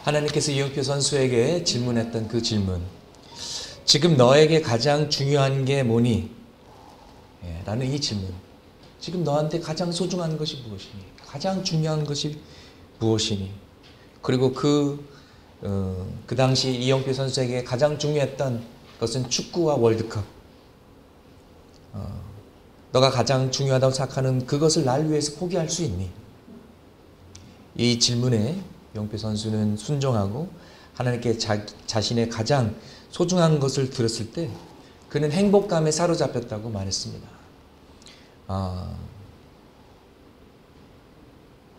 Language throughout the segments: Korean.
하나님께서 이영표 선수에게 질문했던 그 질문. 지금 너에게 가장 중요한 게 뭐니? 라는 이 질문. 지금 너한테 가장 소중한 것이 무엇이니? 가장 중요한 것이 무엇이니? 그리고 그 당시 이영표 선수에게 가장 중요했던 것은 축구와 월드컵. 너가 가장 중요하다고 생각하는 그것을 날 위해서 포기할 수 있니? 이 질문에 이영표 선수는 순종하고 하나님께 자신의 가장 소중한 것을 들었을 때 그는 행복감에 사로잡혔다고 말했습니다.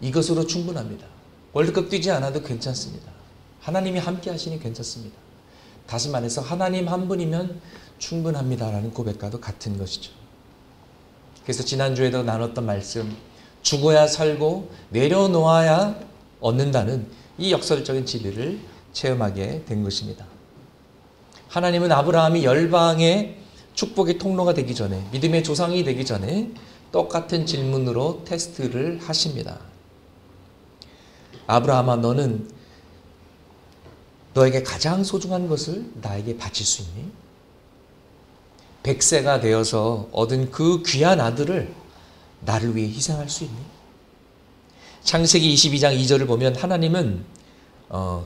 이것으로 충분합니다. 월드컵 뛰지 않아도 괜찮습니다. 하나님이 함께 하시니 괜찮습니다. 다시 말해서 하나님 한 분이면 충분합니다라는 고백과도 같은 것이죠. 그래서 지난주에도 나눴던 말씀, 죽어야 살고 내려놓아야 얻는다는 이 역설적인 진리를 체험하게 된 것입니다. 하나님은 아브라함이 열방의 축복의 통로가 되기 전에, 믿음의 조상이 되기 전에 똑같은 질문으로 테스트를 하십니다. 아브라함아, 너는 너에게 가장 소중한 것을 나에게 바칠 수 있니? 100세가 되어서 얻은 그 귀한 아들을 나를 위해 희생할 수 있니? 창세기 22장 2절을 보면 하나님은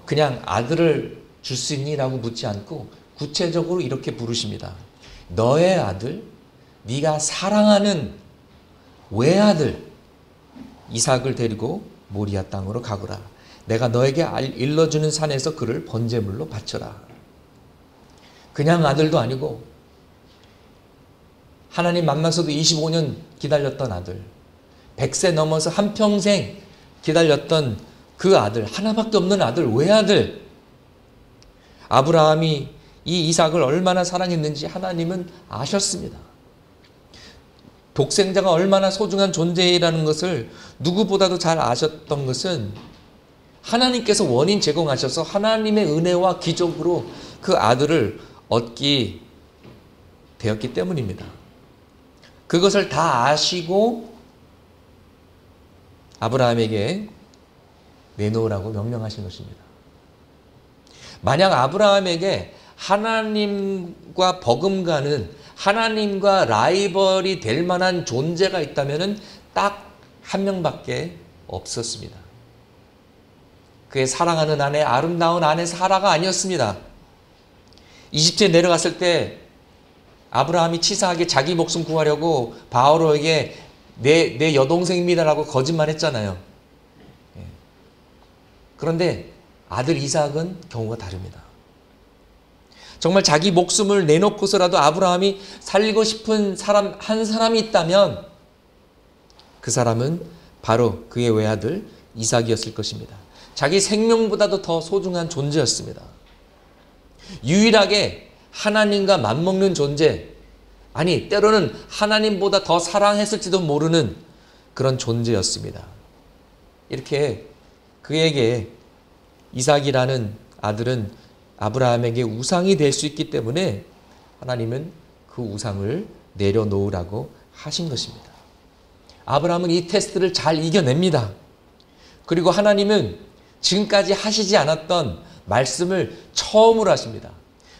그냥 아들을 줄 수 있니? 라고 묻지 않고 구체적으로 이렇게 부르십니다. 너의 아들, 네가 사랑하는 외아들 이삭을 데리고 모리아 땅으로 가거라. 내가 너에게 일러주는 산에서 그를 번제물로 바쳐라. 그냥 아들도 아니고 하나님 만나서도 25년 기다렸던 아들, 100세 넘어서 한평생 기다렸던 그 아들, 하나밖에 없는 아들, 외아들. 아브라함이 이 이삭을 얼마나 사랑했는지 하나님은 아셨습니다. 독생자가 얼마나 소중한 존재라는 것을 누구보다도 잘 아셨던 것은 하나님께서 원인 제공하셔서 하나님의 은혜와 기적으로 그 아들을 얻게 되었기 때문입니다. 그것을 다 아시고 아브라함에게 내놓으라고 명령하신 것입니다. 만약 아브라함에게 하나님과 버금가는, 하나님과 라이벌이 될 만한 존재가 있다면 딱 한 명밖에 없었습니다. 그의 사랑하는 아내, 아름다운 아내 사라가 아니었습니다. 이집트에 내려갔을 때 아브라함이 치사하게 자기 목숨 구하려고 바오로에게 내 여동생입니다라고 거짓말했잖아요. 그런데 아들 이삭은 경우가 다릅니다. 정말 자기 목숨을 내놓고서라도 아브라함이 살리고 싶은 사람 한 사람이 있다면 그 사람은 바로 그의 외아들 이삭이었을 것입니다. 자기 생명보다도 더 소중한 존재였습니다. 유일하게 하나님과 맞먹는 존재, 아니 때로는 하나님보다 더 사랑했을지도 모르는 그런 존재였습니다. 이렇게 그에게 이삭이라는 아들은 아브라함에게 우상이 될 수 있기 때문에 하나님은 그 우상을 내려놓으라고 하신 것입니다. 아브라함은 이 테스트를 잘 이겨냅니다. 그리고 하나님은 지금까지 하시지 않았던 말씀을 처음으로 하십니다.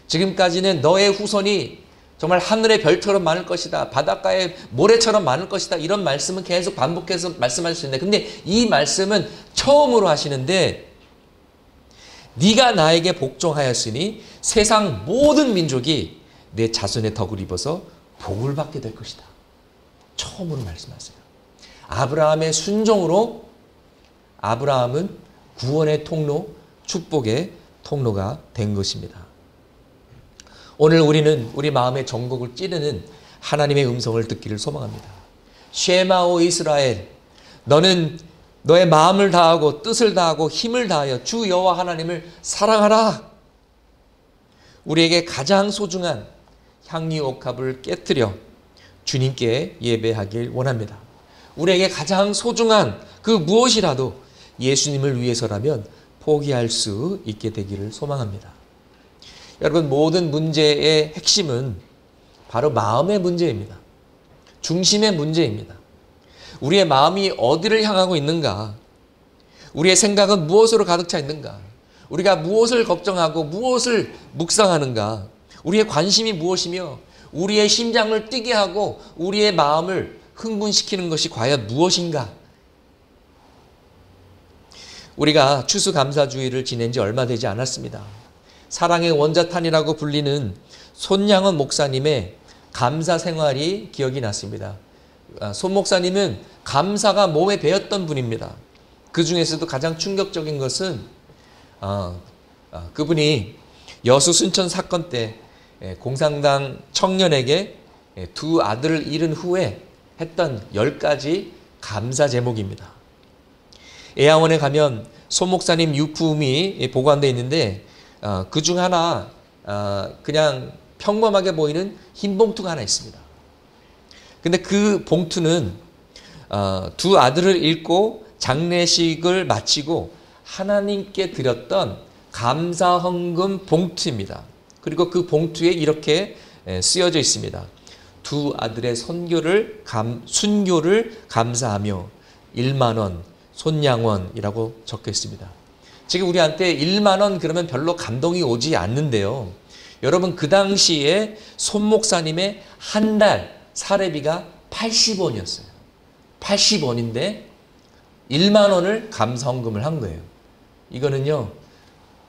지금까지는 너의 후손이 정말 하늘의 별처럼 많을 것이다. 바닷가의 모래처럼 많을 것이다. 이런 말씀은 계속 반복해서 말씀하실 수 있는데, 근데 이 말씀은 처음으로 하시는데, 네가 나에게 복종하였으니 세상 모든 민족이 내 자손의 덕을 입어서 복을 받게 될 것이다. 처음으로 말씀하세요. 아브라함의 순종으로 아브라함은 구원의 통로, 축복의 통로가 된 것입니다. 오늘 우리는 우리 마음의 정곡을 찌르는 하나님의 음성을 듣기를 소망합니다. 쉐마오 이스라엘, 너는 너의 마음을 다하고 뜻을 다하고 힘을 다하여 주 여호와 하나님을 사랑하라. 우리에게 가장 소중한 향유옥합을 깨뜨려 주님께 예배하길 원합니다. 우리에게 가장 소중한 그 무엇이라도 예수님을 위해서라면 포기할 수 있게 되기를 소망합니다. 여러분, 모든 문제의 핵심은 바로 마음의 문제입니다. 중심의 문제입니다. 우리의 마음이 어디를 향하고 있는가? 우리의 생각은 무엇으로 가득 차 있는가? 우리가 무엇을 걱정하고 무엇을 묵상하는가? 우리의 관심이 무엇이며 우리의 심장을 뛰게 하고 우리의 마음을 흥분시키는 것이 과연 무엇인가? 우리가 추수감사주의를 지낸 지 얼마 되지 않았습니다. 사랑의 원자탄이라고 불리는 손양원 목사님의 감사 생활이 기억이 났습니다. 손 목사님은 감사가 몸에 배었던 분입니다. 그 중에서도 가장 충격적인 것은 그분이 여수 순천 사건 때 공산당 청년에게 두 아들을 잃은 후에 했던 10가지 감사 제목입니다. 애양원에 가면 손 목사님 유품이 보관되어 있는데 그 중 하나 그냥 평범하게 보이는 흰 봉투가 하나 있습니다. 근데 그 봉투는 두 아들을 잃고 장례식을 마치고 하나님께 드렸던 감사 헌금 봉투입니다. 그리고 그 봉투에 이렇게 쓰여져 있습니다. 두 아들의 순교를 감사하며 1만 원 손양원이라고 적혀 있습니다. 지금 우리한테 1만 원 그러면 별로 감동이 오지 않는데요. 여러분 그 당시에 손 목사님의 한 달 사례비가 80원이었어요. 80원인데 1만 원을 감사헌금을 한 거예요. 이거는요,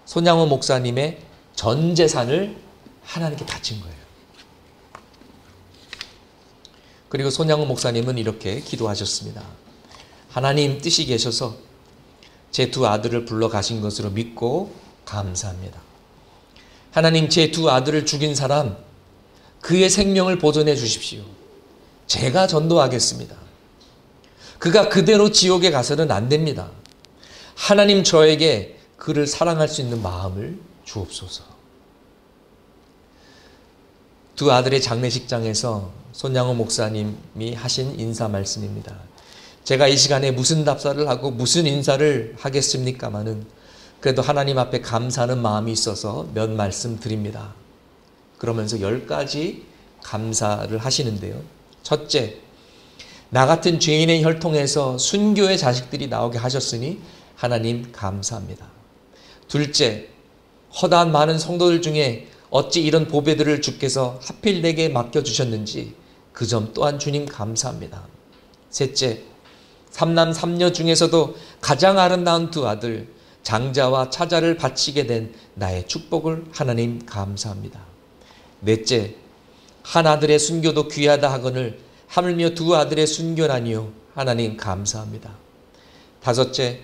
손양원 목사님의 전 재산을 하나님께 바친 거예요. 그리고 손양원 목사님은 이렇게 기도하셨습니다. 하나님 뜻이 계셔서 제 두 아들을 불러 가신 것으로 믿고 감사합니다. 하나님 제 두 아들을 죽인 사람 그의 생명을 보존해 주십시오. 제가 전도하겠습니다. 그가 그대로 지옥에 가서는 안 됩니다. 하나님 저에게 그를 사랑할 수 있는 마음을 주옵소서. 두 아들의 장례식장에서 손양호 목사님이 하신 인사 말씀입니다. 제가 이 시간에 무슨 답사를 하고 무슨 인사를 하겠습니까마는 그래도 하나님 앞에 감사하는 마음이 있어서 몇 말씀 드립니다. 그러면서 10가지 감사를 하시는데요. 첫째, 나 같은 죄인의 혈통에서 순교의 자식들이 나오게 하셨으니 하나님 감사합니다. 둘째, 허다한 많은 성도들 중에 어찌 이런 보배들을 주께서 하필 내게 맡겨주셨는지 그 점 또한 주님 감사합니다. 셋째, 삼남 삼녀 중에서도 가장 아름다운 두 아들 장자와 차자를 바치게 된 나의 축복을 하나님 감사합니다. 넷째, 한 아들의 순교도 귀하다 하거늘 하물며 두 아들의 순교라니요 하나님 감사합니다. 다섯째,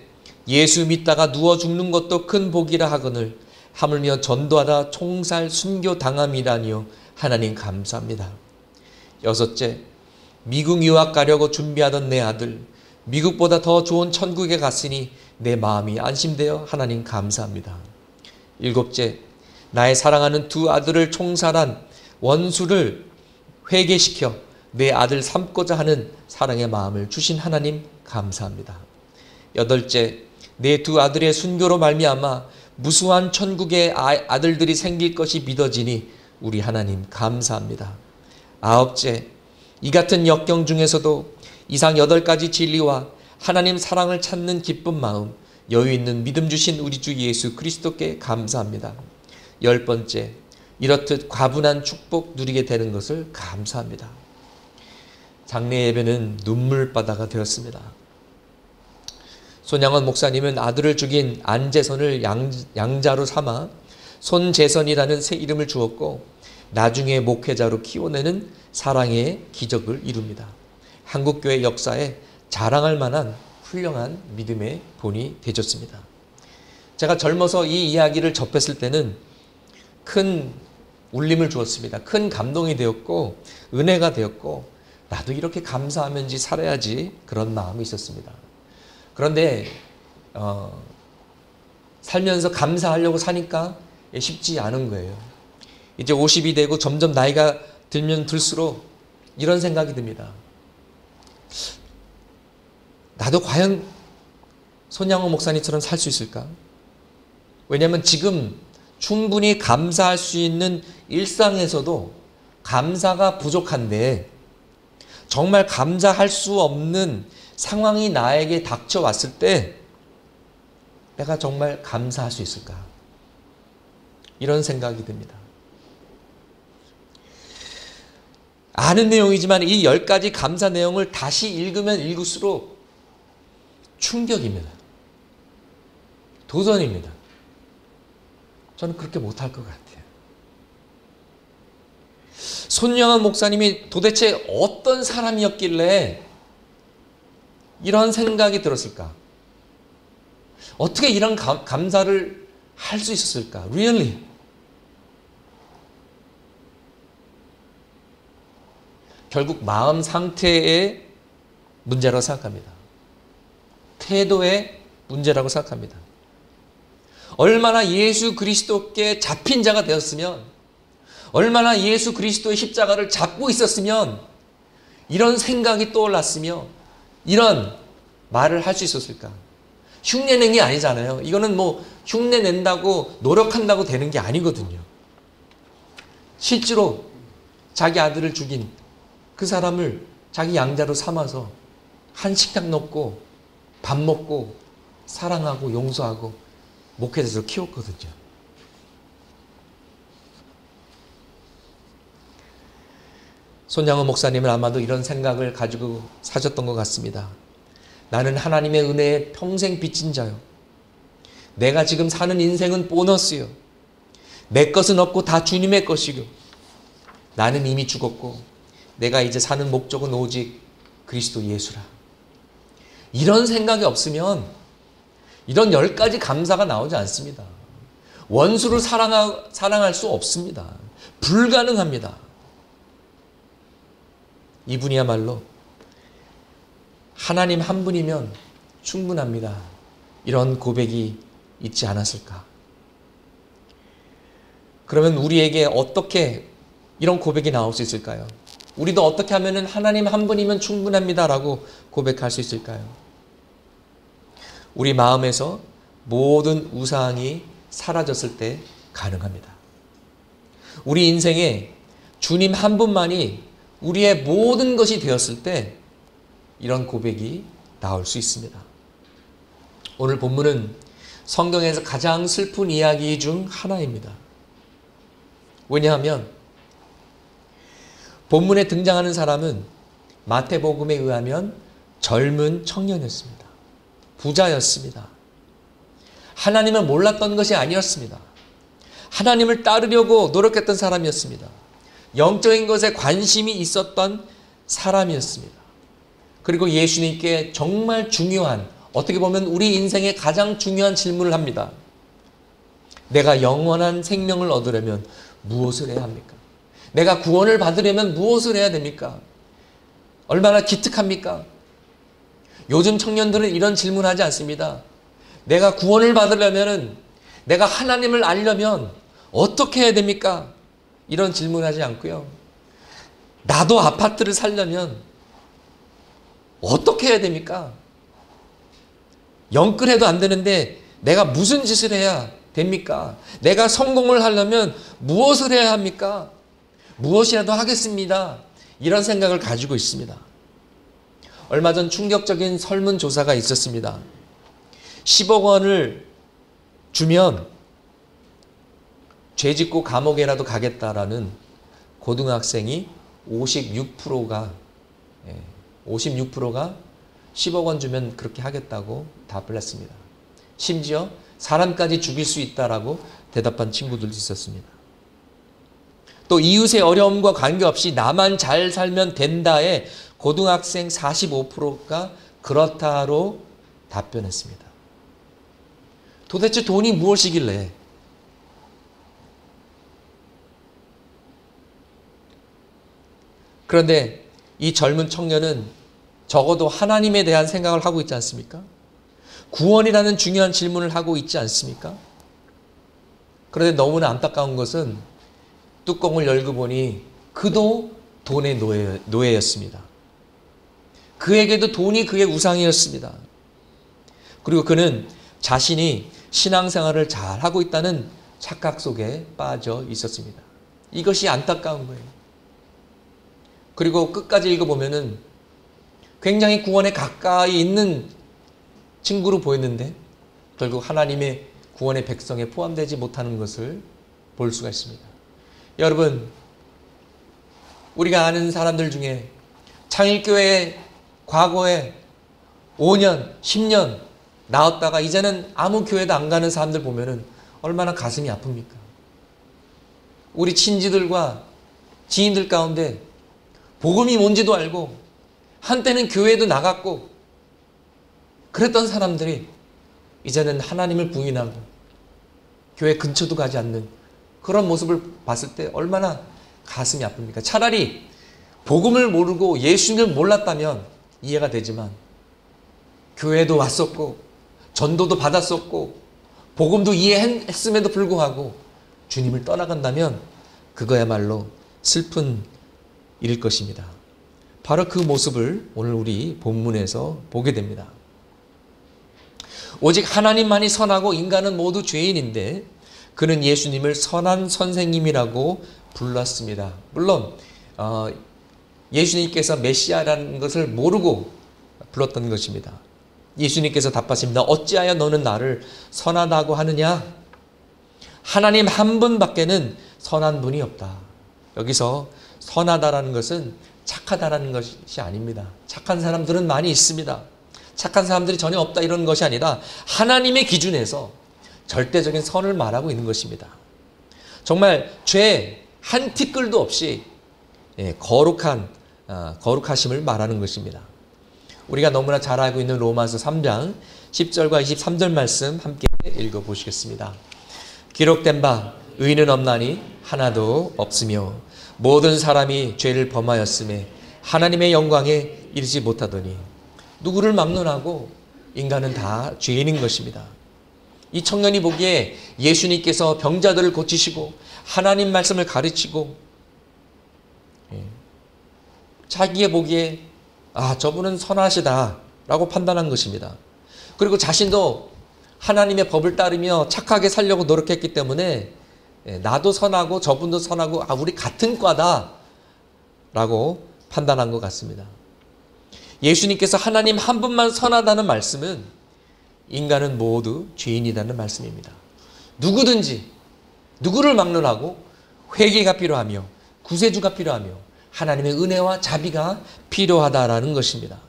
예수 믿다가 누워 죽는 것도 큰 복이라 하거늘 하물며 전도하다 총살 순교 당함이라니요 하나님 감사합니다. 여섯째, 미국 유학 가려고 준비하던 내 아들 미국보다 더 좋은 천국에 갔으니 내 마음이 안심되어 하나님 감사합니다. 일곱째, 나의 사랑하는 두 아들을 총살한 원수를 회개시켜 내 아들 삼고자 하는 사랑의 마음을 주신 하나님 감사합니다. 여덟째, 내 두 아들의 순교로 말미암아 무수한 천국의 아들들이 생길 것이 믿어지니 우리 하나님 감사합니다. 아홉째, 이 같은 역경 중에서도 이상 8가지 진리와 하나님 사랑을 찾는 기쁜 마음, 여유 있는 믿음 주신 우리 주 예수 그리스도께 감사합니다. 10번째, 이렇듯 과분한 축복 누리게 되는 것을 감사합니다. 장례 예배는 눈물바다가 되었습니다. 손양원 목사님은 아들을 죽인 안재선을 양자로 삼아 손재선이라는 새 이름을 주었고 나중에 목회자로 키워내는 사랑의 기적을 이룹니다. 한국교회 역사에 자랑할 만한 훌륭한 믿음의 본이 되셨습니다. 제가 젊어서 이 이야기를 접했을 때는 큰 울림을 주었습니다. 큰 감동이 되었고 은혜가 되었고 나도 이렇게 감사하면서 살아야지 그런 마음이 있었습니다. 그런데 살면서 감사하려고 사니까 쉽지 않은 거예요. 이제 50이 되고 점점 나이가 들면 들수록 이런 생각이 듭니다. 나도 과연 손양호 목사님처럼 살 수 있을까? 왜냐하면 지금 충분히 감사할 수 있는 일상에서도 감사가 부족한데 정말 감사할 수 없는 상황이 나에게 닥쳐왔을 때 내가 정말 감사할 수 있을까? 이런 생각이 듭니다. 아는 내용이지만 이 10가지 감사 내용을 다시 읽으면 읽을수록 충격입니다. 도전입니다. 저는 그렇게 못할 것 같아요. 손영환 목사님이 도대체 어떤 사람이었길래 이런 생각이 들었을까? 어떻게 이런 감사를 할 수 있었을까? Really? 결국 마음 상태의 문제라고 생각합니다. 태도의 문제라고 생각합니다. 얼마나 예수 그리스도께 잡힌 자가 되었으면, 얼마나 예수 그리스도의 십자가를 잡고 있었으면 이런 생각이 떠올랐으며 이런 말을 할 수 있었을까? 흉내낸 게 아니잖아요. 이거는 뭐 흉내낸다고 노력한다고 되는 게 아니거든요. 실제로 자기 아들을 죽인 그 사람을 자기 양자로 삼아서 한 식탁 놓고 밥 먹고 사랑하고 용서하고 목회자로 키웠거든요. 손양호 목사님은 아마도 이런 생각을 가지고 사셨던 것 같습니다. 나는 하나님의 은혜에 평생 빚진 자요. 내가 지금 사는 인생은 보너스요. 내 것은 없고 다 주님의 것이고 나는 이미 죽었고 내가 이제 사는 목적은 오직 그리스도 예수라. 이런 생각이 없으면 이런 10가지 감사가 나오지 않습니다. 원수를 사랑할 수 없습니다. 불가능합니다. 이분이야말로 하나님 한 분이면 충분합니다. 이런 고백이 있지 않았을까? 그러면 우리에게 어떻게 이런 고백이 나올 수 있을까요? 우리도 어떻게 하면 하나님 한 분이면 충분합니다라고 고백할 수 있을까요? 우리 마음에서 모든 우상이 사라졌을 때 가능합니다. 우리 인생에 주님 한 분만이 우리의 모든 것이 되었을 때 이런 고백이 나올 수 있습니다. 오늘 본문은 성경에서 가장 슬픈 이야기 중 하나입니다. 왜냐하면 본문에 등장하는 사람은 마태복음에 의하면 젊은 청년이었습니다. 부자였습니다. 하나님을 몰랐던 것이 아니었습니다. 하나님을 따르려고 노력했던 사람이었습니다. 영적인 것에 관심이 있었던 사람이었습니다. 그리고 예수님께 정말 중요한, 어떻게 보면 우리 인생의 가장 중요한 질문을 합니다. 내가 영원한 생명을 얻으려면 무엇을 해야 합니까? 내가 구원을 받으려면 무엇을 해야 됩니까? 얼마나 기특합니까? 요즘 청년들은 이런 질문하지 않습니다. 내가 구원을 받으려면, 내가 하나님을 알려면 어떻게 해야 됩니까? 이런 질문하지 않고요. 나도 아파트를 살려면 어떻게 해야 됩니까? 영끌해도 안 되는데 내가 무슨 짓을 해야 됩니까? 내가 성공을 하려면 무엇을 해야 합니까? 무엇이라도 하겠습니다. 이런 생각을 가지고 있습니다. 얼마 전 충격적인 설문조사가 있었습니다. 10억 원을 주면 죄 짓고 감옥에라도 가겠다라는 고등학생이 56%가 10억 원 주면 그렇게 하겠다고 답을 했습니다. 심지어 사람까지 죽일 수 있다라고 대답한 친구들도 있었습니다. 또 이웃의 어려움과 관계없이 나만 잘 살면 된다에 고등학생 45%가 그렇다로 답변했습니다. 도대체 돈이 무엇이길래 그런데 이 젊은 청년은 적어도 하나님에 대한 생각을 하고 있지 않습니까? 구원이라는 중요한 질문을 하고 있지 않습니까? 그런데 너무나 안타까운 것은 뚜껑을 열고 보니 그도 돈의 노예였습니다. 그에게도 돈이 그의 우상이었습니다. 그리고 그는 자신이 신앙생활을 잘하고 있다는 착각 속에 빠져 있었습니다. 이것이 안타까운 거예요. 그리고 끝까지 읽어보면은 굉장히 구원에 가까이 있는 친구로 보였는데 결국 하나님의 구원의 백성에 포함되지 못하는 것을 볼 수가 있습니다. 여러분, 우리가 아는 사람들 중에 창일교회 과거에 5년, 10년 나왔다가 이제는 아무 교회도 안 가는 사람들 보면은 얼마나 가슴이 아픕니까? 우리 친지들과 지인들 가운데 복음이 뭔지도 알고 한때는 교회도 나갔고 그랬던 사람들이 이제는 하나님을 부인하고 교회 근처도 가지 않는 그런 모습을 봤을 때 얼마나 가슴이 아픕니까? 차라리 복음을 모르고 예수님을 몰랐다면 이해가 되지만 교회도 왔었고 전도도 받았었고 복음도 이해했음에도 불구하고 주님을 떠나간다면 그거야말로 슬픈 일일 것입니다. 바로 그 모습을 오늘 우리 본문에서 보게 됩니다. 오직 하나님만이 선하고 인간은 모두 죄인인데 그는 예수님을 선한 선생님이라고 불렀습니다. 물론 예수님께서 메시아라는 것을 모르고 불렀던 것입니다. 예수님께서 답하십니다. 어찌하여 너는 나를 선하다고 하느냐? 하나님 한 분밖에는 선한 분이 없다. 여기서 선하다라는 것은 착하다라는 것이 아닙니다. 착한 사람들은 많이 있습니다. 착한 사람들이 전혀 없다 이런 것이 아니라 하나님의 기준에서 절대적인 선을 말하고 있는 것입니다. 정말 죄 한 티끌도 없이 거룩하심을 말하는 것입니다. 우리가 너무나 잘 알고 있는 로마서 3장 10절과 23절 말씀 함께 읽어보시겠습니다. 기록된 바 의인은 없나니 하나도 없으며 모든 사람이 죄를 범하였음에 하나님의 영광에 이르지 못하더니 누구를 막론하고 인간은 다 죄인인 것입니다. 이 청년이 보기에 예수님께서 병자들을 고치시고 하나님 말씀을 가르치고 자기의 보기에 저분은 선하시다라고 판단한 것입니다. 그리고 자신도 하나님의 법을 따르며 착하게 살려고 노력했기 때문에 나도 선하고 저분도 선하고 우리 같은 과다라고 판단한 것 같습니다. 예수님께서 하나님 한 분만 선하다는 말씀은 인간은 모두 죄인이라는 말씀입니다. 누구든지 누구를 막론하고 회개가 필요하며 구세주가 필요하며 하나님의 은혜와 자비가 필요하다라는 것입니다.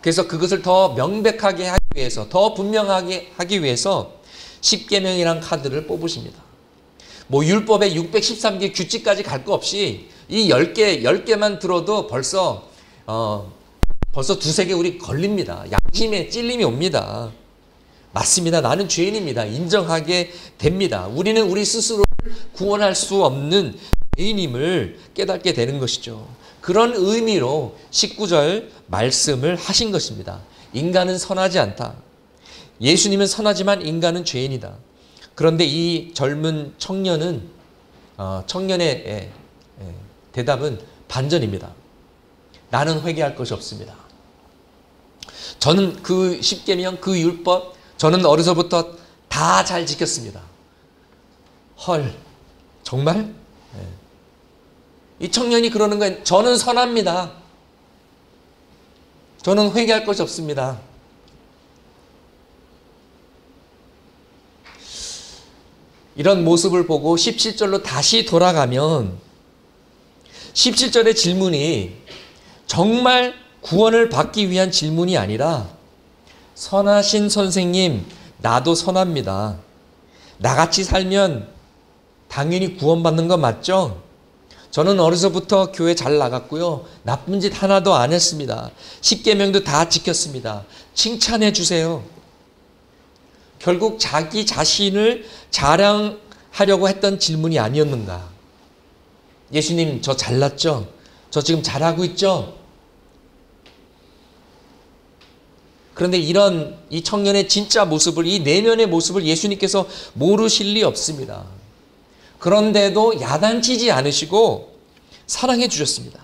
그래서 그것을 더 명백하게 하기 위해서 더 분명하게 하기 위해서 십계명이란 카드를 뽑으십니다. 율법의 613개 규칙까지 갈 거 없이 이 10개만 들어도 벌써 두세 개 우리 걸립니다. 양심에 찔림이 옵니다. 맞습니다. 나는 죄인입니다. 인정하게 됩니다. 우리는 우리 스스로를 구원할 수 없는 죄인임을 깨닫게 되는 것이죠. 그런 의미로 19절 말씀을 하신 것입니다. 인간은 선하지 않다. 예수님은 선하지만 인간은 죄인이다. 그런데 이 젊은 청년의 대답은 반전입니다. 나는 회개할 것이 없습니다. 저는 그 십계명, 그 율법, 저는 어려서부터 다 잘 지켰습니다. 헐, 정말? 이 청년이 그러는 거예요. 저는 선합니다. 저는 회개할 것이 없습니다. 이런 모습을 보고 17절로 다시 돌아가면 17절의 질문이 정말 구원을 받기 위한 질문이 아니라 선하신 선생님, 나도 선합니다. 나같이 살면 당연히 구원받는 거 맞죠? 저는 어려서부터 교회 잘 나갔고요. 나쁜 짓 하나도 안 했습니다. 십계명도 다 지켰습니다. 칭찬해 주세요. 결국 자기 자신을 자랑하려고 했던 질문이 아니었는가? 예수님, 저 잘났죠? 저 지금 잘하고 있죠? 그런데 이 청년의 진짜 모습을, 이 내면의 모습을 예수님께서 모르실 리 없습니다. 그런데도 야단치지 않으시고 사랑해 주셨습니다.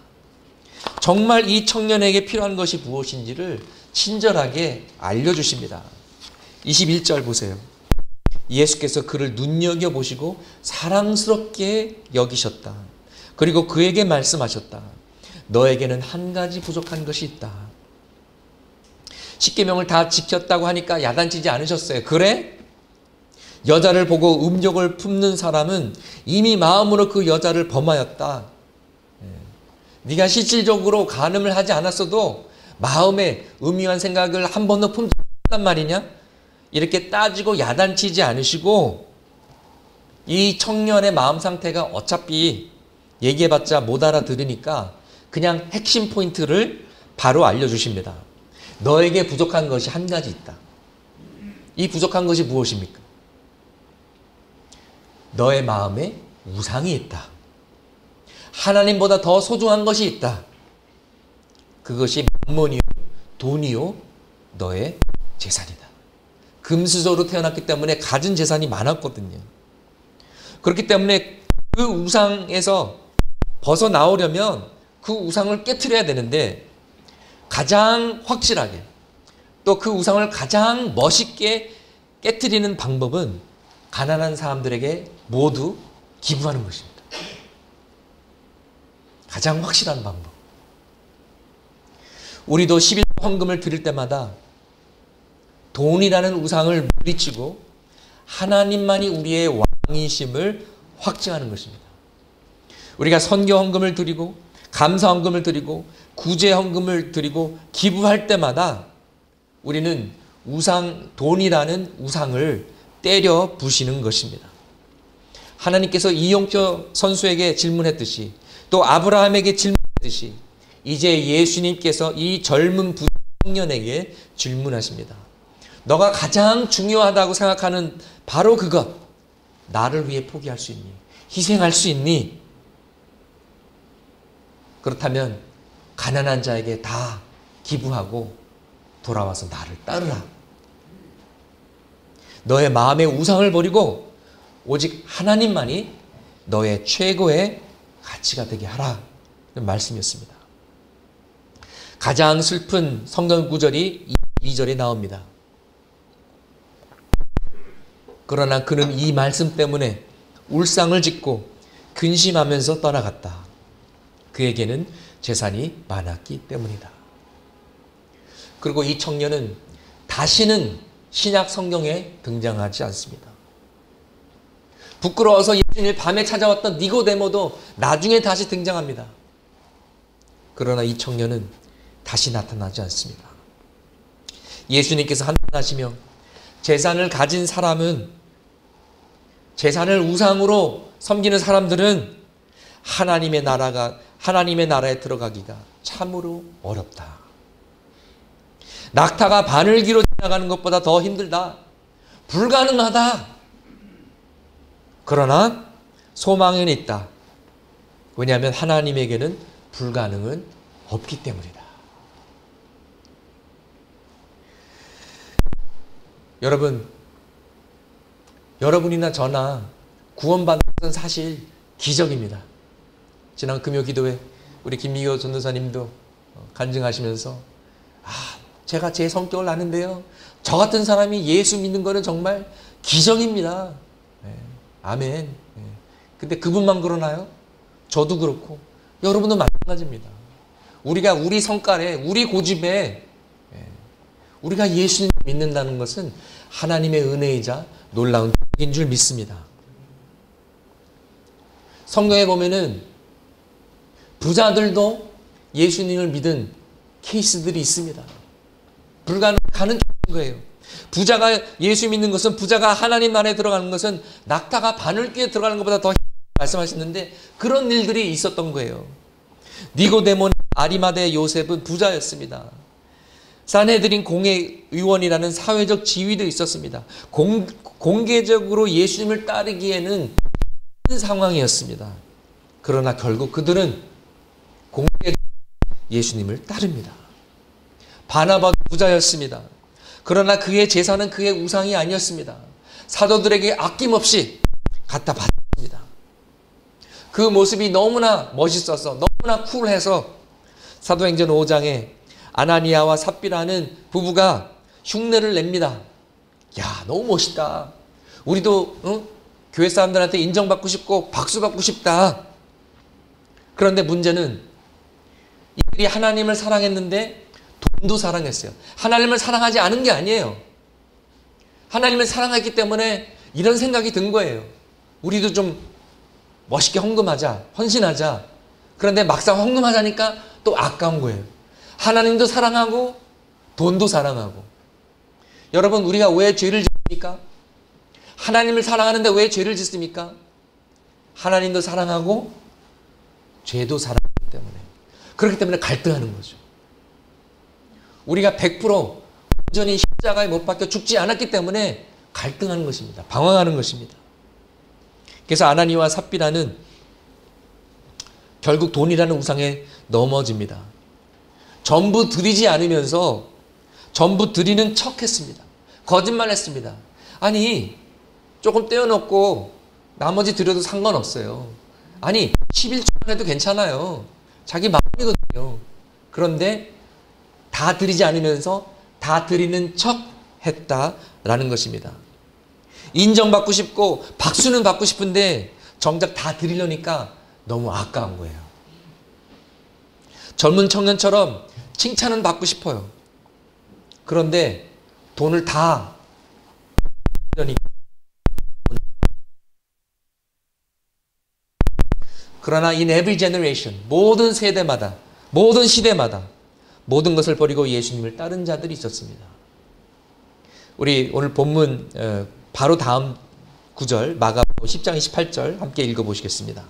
정말 이 청년에게 필요한 것이 무엇인지를 친절하게 알려주십니다. 21절 보세요. 예수께서 그를 눈여겨보시고 사랑스럽게 여기셨다. 그리고 그에게 말씀하셨다. 너에게는 한 가지 부족한 것이 있다. 십계명을 다 지켰다고 하니까 야단치지 않으셨어요. 그래? 여자를 보고 음욕을 품는 사람은 이미 마음으로 그 여자를 범하였다. 네가 실질적으로 간음을 하지 않았어도 마음에 음흉한 생각을 한 번도 품지 않았단 말이냐? 이렇게 따지고 야단치지 않으시고 이 청년의 마음 상태가 어차피 얘기해봤자 못 알아들으니까 그냥 핵심 포인트를 바로 알려주십니다. 너에게 부족한 것이 한 가지 있다. 이 부족한 것이 무엇입니까? 너의 마음에 우상이 있다. 하나님보다 더 소중한 것이 있다. 그것이 만몬이요, 돈이요, 너의 재산이다. 금수저로 태어났기 때문에 가진 재산이 많았거든요. 그렇기 때문에 그 우상에서 벗어나오려면 그 우상을 깨트려야 되는데 가장 확실하게 또 그 우상을 가장 멋있게 깨트리는 방법은 가난한 사람들에게 모두 기부하는 것입니다. 가장 확실한 방법. 우리도 11조 헌금을 드릴 때마다 돈이라는 우상을 물리치고 하나님만이 우리의 왕이심을 확증하는 것입니다. 우리가 선교 헌금을 드리고 감사 헌금을 드리고 구제 헌금을 드리고 기부할 때마다 우리는 돈이라는 우상을 때려 부시는 것입니다. 하나님께서 이용표 선수에게 질문했듯이 또 아브라함에게 질문했듯이 이제 예수님께서 이 젊은 청년에게 질문하십니다. 너가 가장 중요하다고 생각하는 바로 그것, 나를 위해 포기할 수 있니? 희생할 수 있니? 그렇다면 가난한 자에게 다 기부하고 돌아와서 나를 따르라. 너의 마음의 우상을 버리고 오직 하나님만이 너의 최고의 가치가 되게 하라. 이런 말씀이었습니다. 가장 슬픈 성경 구절이 2절에 나옵니다. 그러나 그는 이 말씀 때문에 울상을 짓고 근심하면서 떠나갔다. 그에게는 재산이 많았기 때문이다. 그리고 이 청년은 다시는 신약 성경에 등장하지 않습니다. 부끄러워서 예수님을 밤에 찾아왔던 니고데모도 나중에 다시 등장합니다. 그러나 이 청년은 다시 나타나지 않습니다. 예수님께서 한탄하시며 재산을 가진 사람은, 재산을 우상으로 섬기는 사람들은 하나님의 나라에 들어가기가 참으로 어렵다. 낙타가 바늘기로 지나가는 것보다 더 힘들다. 불가능하다. 그러나 소망은 있다. 왜냐하면 하나님에게는 불가능은 없기 때문이다. 여러분이나 저나 구원받는 것은 사실 기적입니다. 지난 금요 기도회 우리 김미교 전도사님도 간증하시면서 제가 제 성격을 아는데요. 저 같은 사람이 예수 믿는 거는 정말 기적입니다. 아멘. 근데 그분만 그러나요? 저도 그렇고 여러분도 마찬가지입니다. 우리가 우리 성깔에 우리 고집에 우리가 예수님 믿는다는 것은 하나님의 은혜이자 놀라운 축복인 줄 믿습니다. 성경에 보면은 부자들도 예수님을 믿은 케이스들이 있습니다. 불가능한 거예요. 부자가 예수 믿는 것은, 부자가 하나님 나라에 들어가는 것은 낙타가 바늘귀에 들어가는 것보다 더 말씀하셨는데 그런 일들이 있었던 거예요. 니고데모나 아리마대 요셉은 부자였습니다. 산헤드린 공회의원이라는 사회적 지위도 있었습니다. 공개적으로 예수님을 따르기에는 힘든 상황이었습니다. 그러나 결국 그들은 공개적으로 예수님을 따릅니다. 바나바도 부자였습니다. 그러나 그의 재산은 그의 우상이 아니었습니다. 사도들에게 아낌없이 갖다 바쳤습니다. 그 모습이 너무나 멋있어서, 너무나 쿨해서 사도행전 5장에 아나니아와 삽비라는 부부가 흉내를 냅니다. 야, 너무 멋있다. 우리도 교회 사람들한테 인정받고 싶고 박수 받고 싶다. 그런데 문제는 이들이 하나님을 사랑했는데 돈도 사랑했어요. 하나님을 사랑하지 않은 게 아니에요. 하나님을 사랑했기 때문에 이런 생각이 든 거예요. 우리도 좀 멋있게 헌금하자, 헌신하자. 그런데 막상 헌금하자니까 또 아까운 거예요. 하나님도 사랑하고 돈도 사랑하고. 여러분, 우리가 왜 죄를 짓습니까? 하나님을 사랑하는데 왜 죄를 짓습니까? 하나님도 사랑하고 죄도 사랑하기 때문에. 그렇기 때문에 갈등하는 거죠. 우리가 100% 온전히 십자가에 못 박혀 죽지 않았기 때문에 갈등하는 것입니다. 방황하는 것입니다. 그래서 아나니와 삽비라는 결국 돈이라는 우상에 넘어집니다. 전부 드리지 않으면서 전부 드리는 척 했습니다. 거짓말 했습니다. 아니, 조금 떼어놓고 나머지 드려도 상관없어요. 아니, 11조만 해도 괜찮아요. 자기 마음이거든요. 그런데 다 드리지 않으면서 다 드리는 척 했다라는 것입니다. 인정받고 싶고 박수는 받고 싶은데 정작 다 드리려니까 너무 아까운 거예요. 젊은 청년처럼 칭찬은 받고 싶어요. 그런데 돈을 다 드리려니까. 그러나 in every generation, 모든 세대마다, 모든 시대마다 모든 것을 버리고 예수님을 따른 자들이 있었습니다. 우리 오늘 본문 바로 다음 구절 마가복음 10장 28절 함께 읽어보시겠습니다.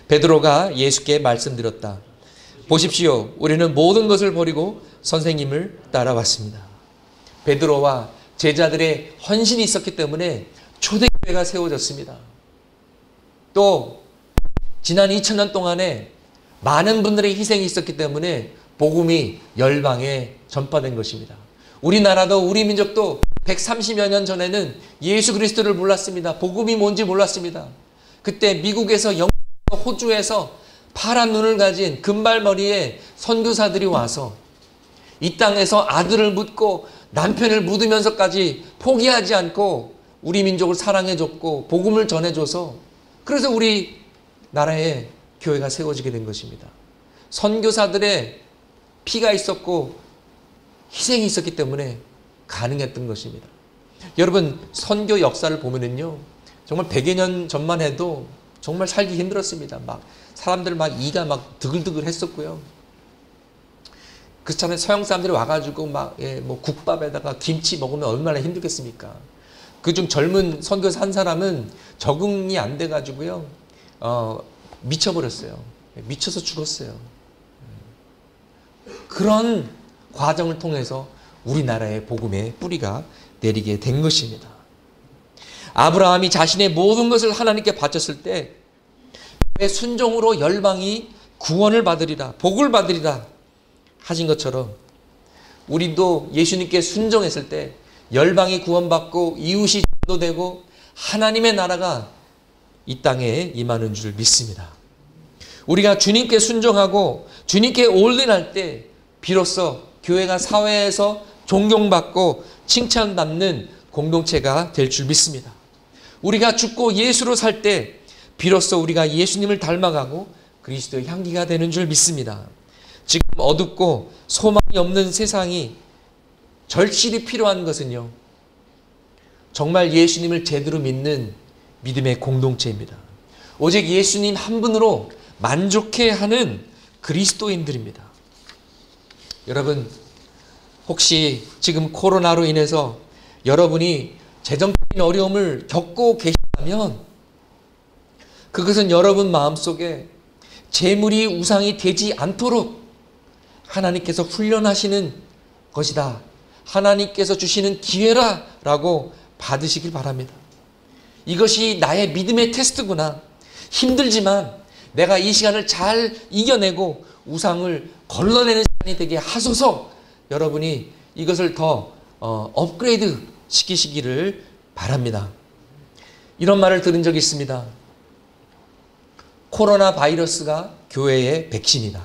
베드로가 예수께 말씀드렸다. 보십시오. 우리는 모든 것을 버리고 선생님을 따라왔습니다. 베드로와 제자들의 헌신이 있었기 때문에 초대교회가 세워졌습니다. 또 지난 2000년 동안에 많은 분들의 희생이 있었기 때문에 복음이 열방에 전파된 것입니다. 우리나라도 우리 민족도 130여 년 전에는 예수 그리스도를 몰랐습니다. 복음이 뭔지 몰랐습니다. 그때 미국에서 영국에서 호주에서 파란 눈을 가진 금발머리의 선교사들이 와서 이 땅에서 아들을 묻고 남편을 묻으면서까지 포기하지 않고 우리 민족을 사랑해줬고 복음을 전해줘서 그래서 우리 나라에 교회가 세워지게 된 것입니다. 선교사들의 피가 있었고 희생이 있었기 때문에 가능했던 것입니다. 여러분, 선교 역사를 보면은요, 정말 100여 년 전만 해도 정말 살기 힘들었습니다. 막 사람들 막 이가 막 드글드글 했었고요. 그렇잖아요. 서양 사람들이 와가지고 막 뭐 국밥에다가 김치 먹으면 얼마나 힘들겠습니까? 그중 젊은 선교사 한 사람은 적응이 안 돼가지고요, 미쳐버렸어요. 미쳐서 죽었어요. 그런 과정을 통해서 우리나라의 복음의 뿌리가 내리게 된 것입니다. 아브라함이 자신의 모든 것을 하나님께 바쳤을 때 순종으로 열방이 구원을 받으리라, 복을 받으리라 하신 것처럼 우리도 예수님께 순종했을 때 열방이 구원받고 이웃이 전도되고 하나님의 나라가 이 땅에 임하는 줄 믿습니다. 우리가 주님께 순종하고 주님께 올인할 때 비로소 교회가 사회에서 존경받고 칭찬받는 공동체가 될 줄 믿습니다. 우리가 죽고 예수로 살 때 비로소 우리가 예수님을 닮아가고 그리스도의 향기가 되는 줄 믿습니다. 지금 어둡고 소망이 없는 세상이 절실히 필요한 것은요, 정말 예수님을 제대로 믿는 믿음의 공동체입니다. 오직 예수님 한 분으로 만족해하는 그리스도인들입니다. 여러분, 혹시 지금 코로나로 인해서 여러분이 재정적인 어려움을 겪고 계시다면 그것은 여러분 마음속에 재물이 우상이 되지 않도록 하나님께서 훈련하시는 것이다. 하나님께서 주시는 기회라라고 받으시길 바랍니다. 이것이 나의 믿음의 테스트구나. 힘들지만 내가 이 시간을 잘 이겨내고 우상을 걸러내는 시간이 되게 하소서. 여러분이 이것을 더 업그레이드 시키시기를 바랍니다. 이런 말을 들은 적이 있습니다. 코로나 바이러스가 교회의 백신이다.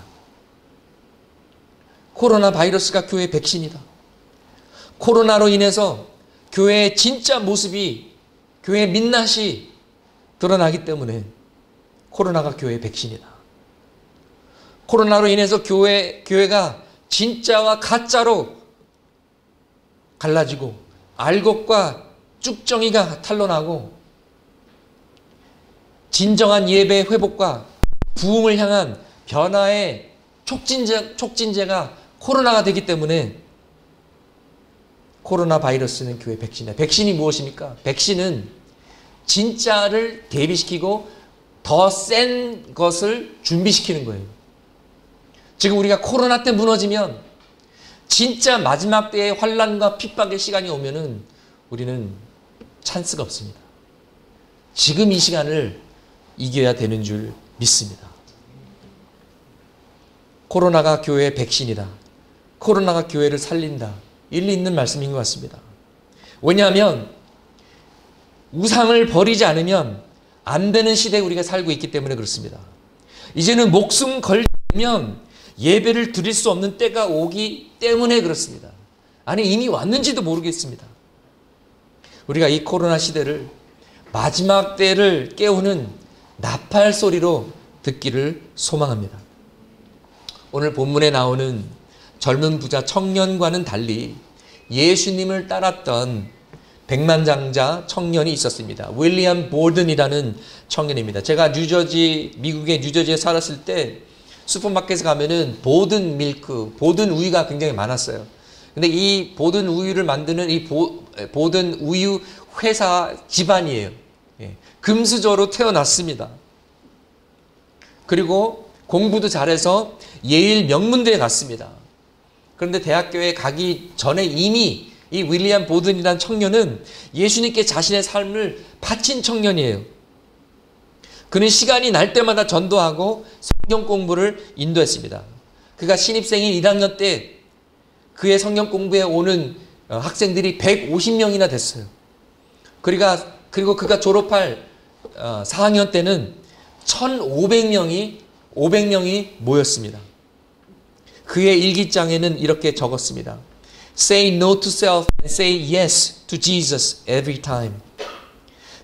코로나 바이러스가 교회의 백신이다. 코로나로 인해서 교회의 진짜 모습이, 교회의 민낯이 드러나기 때문에 코로나가 교회의 백신이다. 코로나로 인해서 교회가 진짜와 가짜로 갈라지고 알곡과 쭉정이가 탄로나고 진정한 예배 회복과 부흥을 향한 변화의 촉진제가 코로나가 되기 때문에 코로나 바이러스는 교회 백신이다. 백신이 무엇입니까? 백신은 진짜를 대비시키고 더 센 것을 준비시키는 거예요. 지금 우리가 코로나 때 무너지면 진짜 마지막 때의 환난과 핍박의 시간이 오면은 우리는 찬스가 없습니다. 지금 이 시간을 이겨야 되는 줄 믿습니다. 코로나가 교회의 백신이다. 코로나가 교회를 살린다. 일리 있는 말씀인 것 같습니다. 왜냐하면 우상을 버리지 않으면 안 되는 시대에 우리가 살고 있기 때문에 그렇습니다. 이제는 목숨 걸리면 예배를 드릴 수 없는 때가 오기 때문에 그렇습니다. 아니 이미 왔는지도 모르겠습니다. 우리가 이 코로나 시대를 마지막 때를 깨우는 나팔 소리로 듣기를 소망합니다. 오늘 본문에 나오는 젊은 부자 청년과는 달리 예수님을 따랐던 백만장자 청년이 있었습니다. 윌리엄 보든이라는 청년입니다. 제가 미국의 뉴저지에 살았을 때 슈퍼마켓에 가면은 보든 밀크, 보든 우유가 굉장히 많았어요. 근데 이 보든 우유를 만드는 이 보든 우유 회사 집안이에요. 금수저로 태어났습니다. 그리고 공부도 잘해서 예일 명문대에 갔습니다. 그런데 대학교에 가기 전에 이미 이 윌리엄 보든이라는 청년은 예수님께 자신의 삶을 바친 청년이에요. 그는 시간이 날 때마다 전도하고 성경 공부를 인도했습니다. 그가 신입생인 1학년 때 그의 성경 공부에 오는 학생들이 150명이나 됐어요. 그리고 그가 졸업할 4학년 때는 1,500명이 모였습니다. 그의 일기장에는 이렇게 적었습니다. Say no to self and say yes to Jesus every time.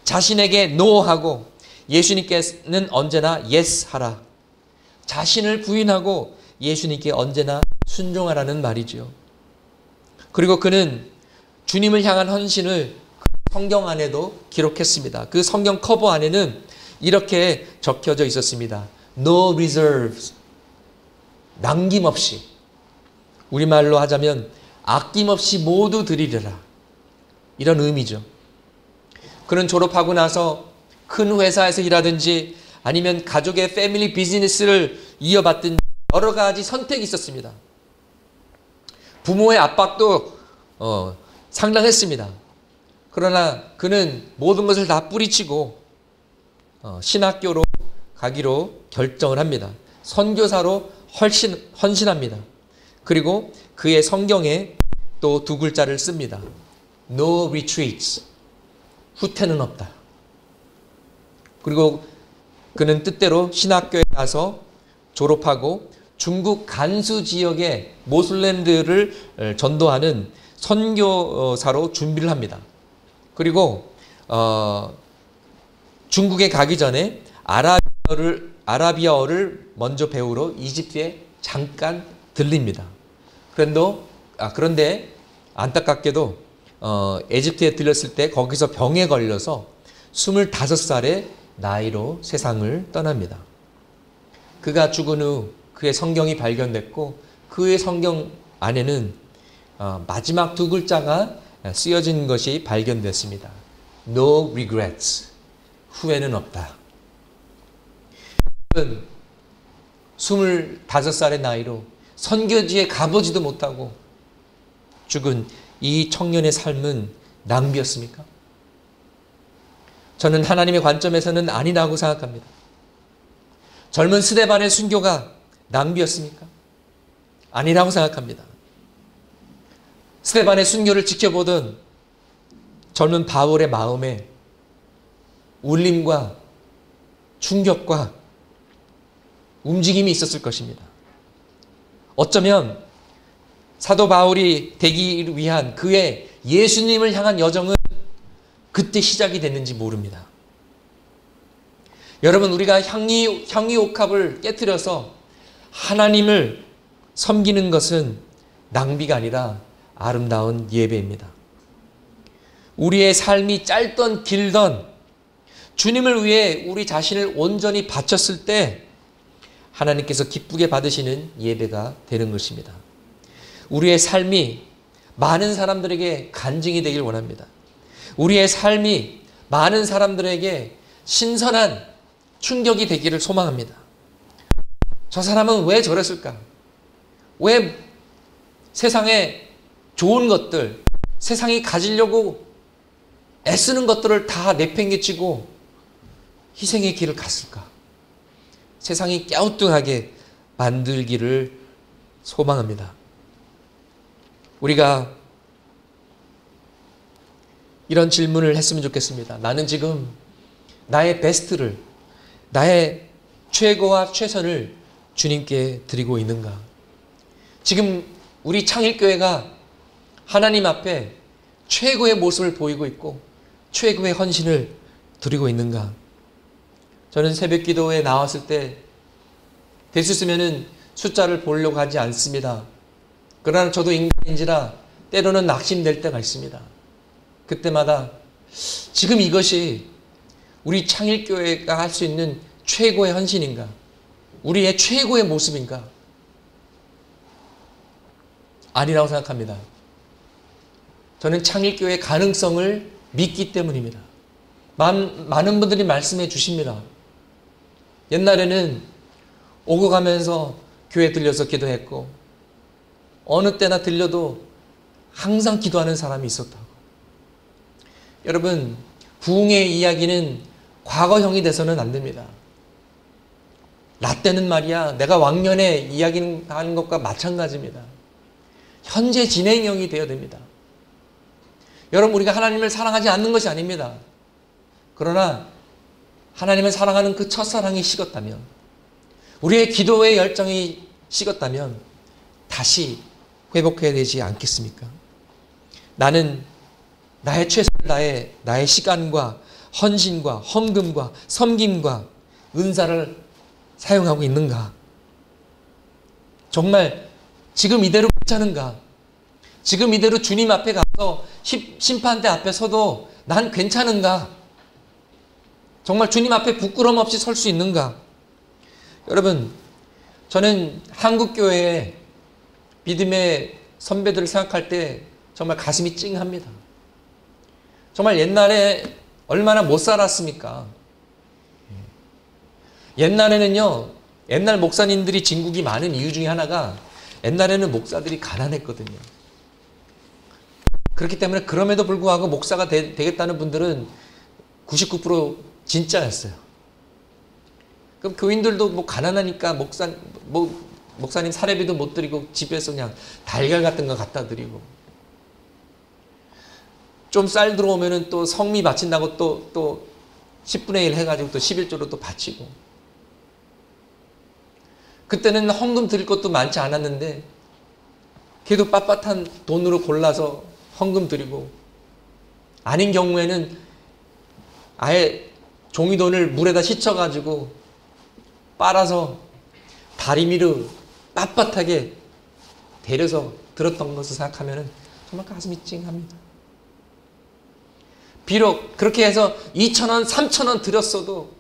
자신에게 no 하고 예수님께는 언제나 yes 하라. 자신을 부인하고 예수님께 언제나 순종하라는 말이지요. 그리고 그는 주님을 향한 헌신을 성경 안에도 기록했습니다. 그 성경 커버 안에는 이렇게 적혀져 있었습니다. No reserves. 남김없이. 우리말로 하자면 아낌없이 모두 드리려라. 이런 의미죠. 그는 졸업하고 나서 큰 회사에서 일하든지 아니면 가족의 패밀리 비즈니스를 이어받든지 여러 가지 선택이 있었습니다. 부모의 압박도 상당했습니다. 그러나 그는 모든 것을 다 뿌리치고 신학교로 가기로 결정을 합니다. 선교사로 헌신합니다. 그리고 그의 성경에 또 두 글자를 씁니다. No retreats. 후퇴는 없다. 그리고 그는 뜻대로 신학교에 가서 졸업하고 중국 간수 지역의 모슬렘들을 전도하는 선교사로 준비를 합니다. 그리고 중국에 가기 전에 아라비아어를 먼저 배우러 이집트에 잠깐 들립니다. 그런데 안타깝게도 에집트에 들렸을 때 거기서 병에 걸려서 25살의 나이로 세상을 떠납니다. 그가 죽은 후 그의 성경이 발견됐고 그의 성경 안에는 마지막 두 글자가 쓰여진 것이 발견됐습니다. No regrets. 후회는 없다. 25살의 나이로 선교지에 가보지도 못하고 죽은 이 청년의 삶은 낭비였습니까? 저는 하나님의 관점에서는 아니라고 생각합니다. 젊은 스데반의 순교가 낭비였습니까? 아니라고 생각합니다. 스데반의 순교를 지켜보던 젊은 바울의 마음에 울림과 충격과 움직임이 있었을 것입니다. 어쩌면 사도 바울이 되기 위한 그의 예수님을 향한 여정은 그때 시작이 됐는지 모릅니다. 여러분, 우리가 향유 옥합을 깨트려서 하나님을 섬기는 것은 낭비가 아니라 아름다운 예배입니다. 우리의 삶이 짧던 길던 주님을 위해 우리 자신을 온전히 바쳤을 때 하나님께서 기쁘게 받으시는 예배가 되는 것입니다. 우리의 삶이 많은 사람들에게 간증이 되길 원합니다. 우리의 삶이 많은 사람들에게 신선한 충격이 되기를 소망합니다. 저 사람은 왜 저랬을까? 왜 세상에 좋은 것들, 세상이 가지려고 애쓰는 것들을 다 내팽개치고 희생의 길을 갔을까? 세상이 갸우뚱하게 만들기를 소망합니다. 우리가 이런 질문을 했으면 좋겠습니다. 나는 지금 나의 베스트를, 나의 최고와 최선을 주님께 드리고 있는가? 지금 우리 창일교회가 하나님 앞에 최고의 모습을 보이고 있고 최고의 헌신을 드리고 있는가? 저는 새벽 기도에 나왔을 때 될 수 있으면 숫자를 보려고 하지 않습니다. 그러나 저도 인간인지라 때로는 낙심될 때가 있습니다. 그때마다 지금 이것이 우리 창일교회가 할 수 있는 최고의 헌신인가? 우리의 최고의 모습인가? 아니라고 생각합니다. 저는 창일교회의 가능성을 믿기 때문입니다. 많은 분들이 말씀해 주십니다. 옛날에는 오고 가면서 교회 들려서 기도했고 어느 때나 들려도 항상 기도하는 사람이 있었다고. 여러분, 부흥의 이야기는 과거형이 돼서는 안 됩니다. 라떼는 말이야 내가 왕년에 이야기하는 것과 마찬가지입니다. 현재 진행형이 되어야 됩니다. 여러분, 우리가 하나님을 사랑하지 않는 것이 아닙니다. 그러나 하나님을 사랑하는 그 첫사랑이 식었다면, 우리의 기도의 열정이 식었다면 다시 회복해야 되지 않겠습니까? 나는 나의 최선을 다해 나의 시간과 헌신과 헌금과 섬김과 은사를 사용하고 있는가? 정말 지금 이대로 괜찮은가? 지금 이대로 주님 앞에 가서 심판대 앞에 서도 난 괜찮은가? 정말 주님 앞에 부끄럼 없이 설 수 있는가? 여러분, 저는 한국교회의 믿음의 선배들을 생각할 때 정말 가슴이 찡합니다. 정말 옛날에 얼마나 못 살았습니까? 옛날에는요, 옛날 목사님들이 진국이 많은 이유 중에 하나가 옛날에는 목사들이 가난했거든요. 그렇기 때문에 그럼에도 불구하고 목사가 되겠다는 분들은 99% 진짜였어요. 그럼 교인들도 뭐 가난하니까 목사님 사례비도 못 드리고 집에서 그냥 달걀 같은 거 갖다 드리고, 좀 쌀 들어오면은 또 성미 바친다고 또 10분의 1 해가지고 또 11조로 또 바치고. 그때는 헌금 드릴 것도 많지 않았는데 그래도 빳빳한 돈으로 골라서 헌금 드리고, 아닌 경우에는 아예 종이돈을 물에다 씻어가지고 빨아서 다리미로 빳빳하게 데려서 들었던 것을 생각하면 정말 가슴이 찡합니다. 비록 그렇게 해서 2,000원, 3,000원 드렸어도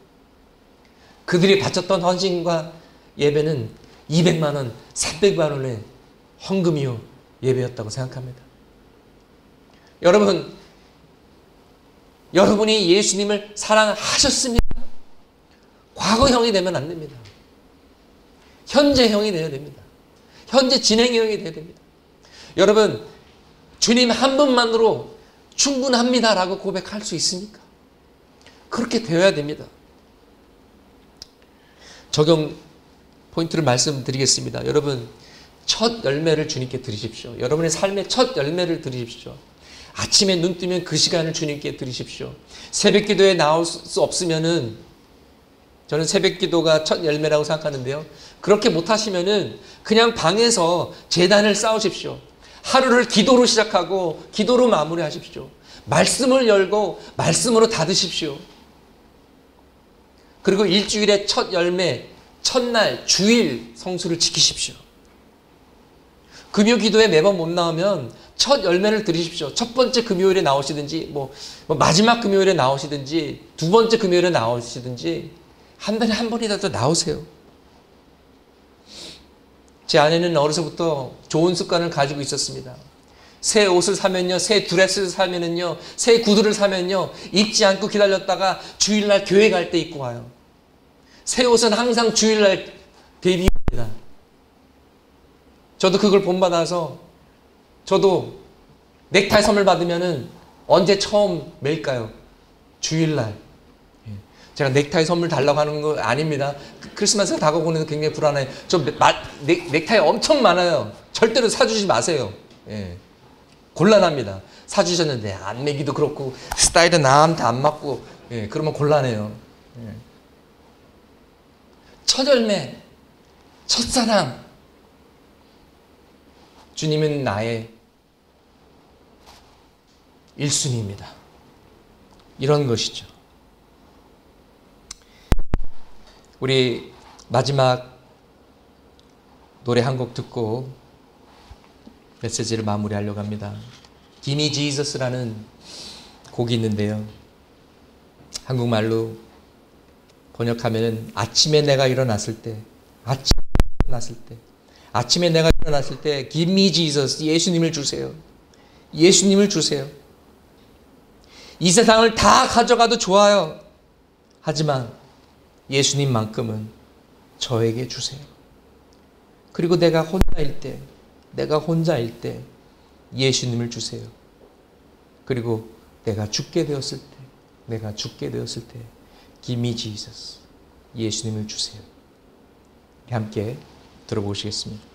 그들이 바쳤던 헌신과 예배는 200만 원, 300만 원의 헌금이요 예배였다고 생각합니다. 여러분, 여러분이 예수님을 사랑하셨습니다. 과거형이 되면 안 됩니다. 현재형이 되어야 됩니다. 현재 진행형이 되어야 됩니다. 여러분, 주님 한 분만으로 충분합니다라고 고백할 수 있습니까? 그렇게 되어야 됩니다. 적용 포인트를 말씀드리겠습니다. 여러분, 첫 열매를 주님께 드리십시오. 여러분의 삶의 첫 열매를 드리십시오. 아침에 눈 뜨면 그 시간을 주님께 드리십시오. 새벽 기도에 나올 수 없으면은, 저는 새벽 기도가 첫 열매라고 생각하는데요. 그렇게 못하시면은 그냥 방에서 제단을 쌓으십시오. 하루를 기도로 시작하고 기도로 마무리하십시오. 말씀을 열고 말씀으로 닫으십시오. 그리고 일주일의 첫 열매, 첫날, 주일 성수를 지키십시오. 금요 기도에 매번 못 나오면 첫 열매를 드리십시오. 첫 번째 금요일에 나오시든지 뭐 마지막 금요일에 나오시든지 두 번째 금요일에 나오시든지 한 달에 한 번이라도 나오세요. 제 아내는 어려서부터 좋은 습관을 가지고 있었습니다. 새 옷을 사면요, 새 드레스를 사면은요, 새 구두를 사면요, 입지 않고 기다렸다가 주일날 교회 갈 때 입고 와요. 새 옷은 항상 주일날 데뷔합니다. 저도 그걸 본받아서 저도 넥타이 선물 받으면은 언제 처음 맬까요? 주일날. 제가 넥타이 선물 달라고 하는 거 아닙니다. 크리스마스가 다가오는 굉장히 불안해요. 저 넥타이 엄청 많아요. 절대로 사주지 마세요. 예. 곤란합니다. 사주셨는데 안 매기도 그렇고 스타일은 나한테 안 맞고, 예, 그러면 곤란해요. 예. 첫 열매, 첫사랑. 주님은 나의 1순위입니다. 이런 것이죠. 우리 마지막 노래 한 곡 듣고 메시지를 마무리하려고 합니다. Give me Jesus라는 곡이 있는데요. 한국말로 번역하면 아침에 내가 일어났을 때, 아침에 내가 일어났을 때 Give me Jesus, 예수님을 주세요. 예수님을 주세요. 이 세상을 다 가져가도 좋아요. 하지만 예수님만큼은 저에게 주세요. 그리고 내가 혼자일 때 예수님을 주세요. 그리고 내가 죽게 되었을 때 Give me Jesus, 예수님을 주세요. 함께 들어보시겠습니다.